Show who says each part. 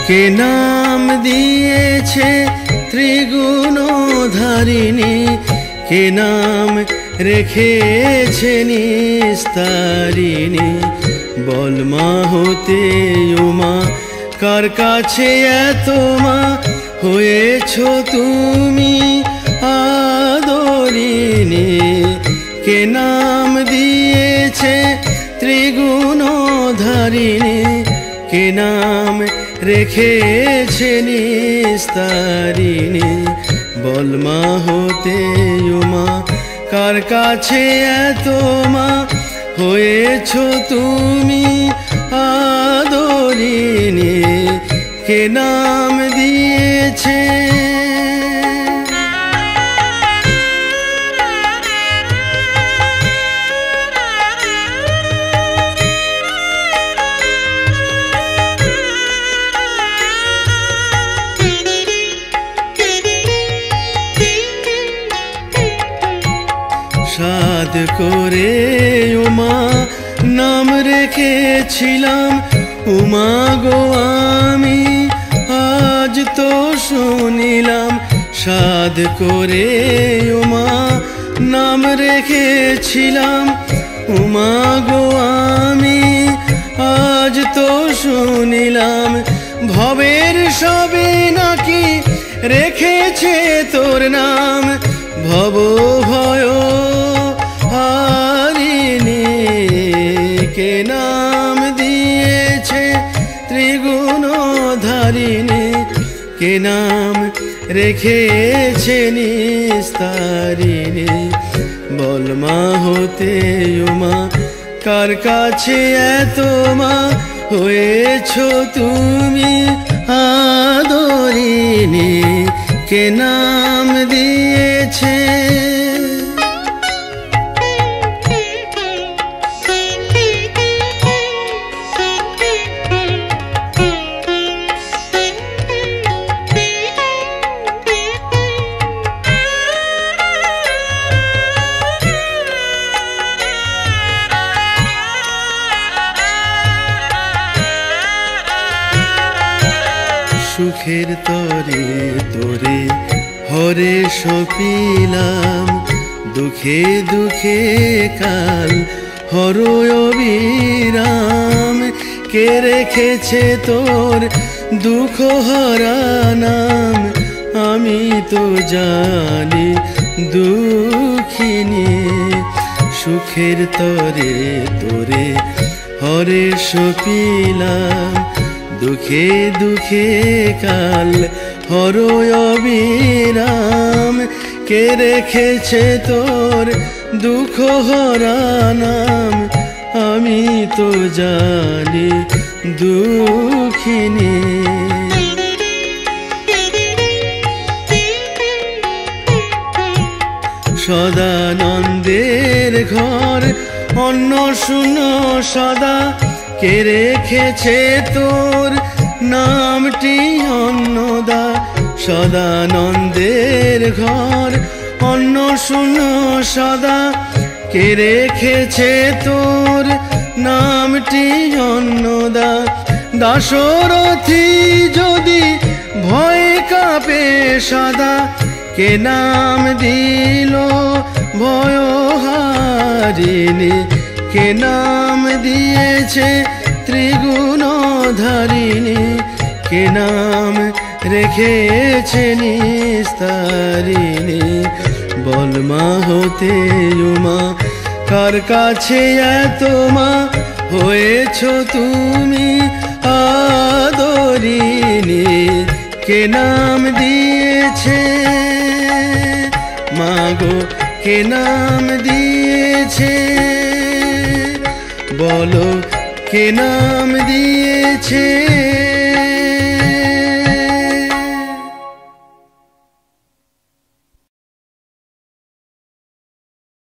Speaker 1: কে নাম দিয়েছে ত্রিগুণধারিণী, কে নাম রেখেছে নিস্তারিণী। বল মা হতে উমা, কার কাছে এত মা হয়েছ তুমি আদরিণী। কে নাম দিয়েছে ত্রিগুণধারিণী, কে নাম রেখেছে নিস্তারিণী। বল মা হতে উমা, কার কাছে এত মা হয়েছ তুমি আদরিণী। কে নাম দিয়েছে সাধ করে উমা নাম রেখেছিলাম। উমা গো আমি আজ তো শুনিলাম, সাধ করে উমা নাম রেখেছিলাম। উমা গো আমি আজ তো শুনিলাম, ভবের সবে নাকি রেখেছে তোর নাম। ভব ভয় হারিণী, কে নাম দিয়েছে ত্রিগুণধারিণী, কে নাম রেখেছে নিস্তারিণী। বল মা হতে উমা, কার কাছে এত মা হয়েছ তুমি আদরিণী। কে নাম দিয়েছে সুখের তরে তোরে হরে সপিলাম। দুঃখে দুঃখে কাল হর অবিরাম, কে রেখেছে তোর দুঃখ হরা নাম। আমি তো জানি দুঃখিনী, সুখের তরে তোরে হরে সপিলাম। দুঃখে দুঃখে কাল হর অবিরাম, কে রেখেছে তোর দুঃখ হরা নাম। আমি তো জানি দুঃখিনী। সদানন্দের ঘর অন্ন শূন্য সদা, কে রেখেছে তোর নামটি অন্নদা। সদানন্দের ঘর অন্ন শূন্য সদা, কে রেখেছে তোর নামটি অন্নদা। দাশরথী যদি ভয় কাঁপে সদা, কে নাম দিল ভয়হারিণী। কে নাম দিয়েছে ত্রিগুণধারিণী, কে নাম রেখেছে নিস্তারিণী। বল মা হতে উমা, কার কাছে এত মা হয়েছ তুমি আদরিণী। কে নাম দিয়েছে মাগো, কে নাম দিয়েছে বলো, কে নাম দিয়েছে।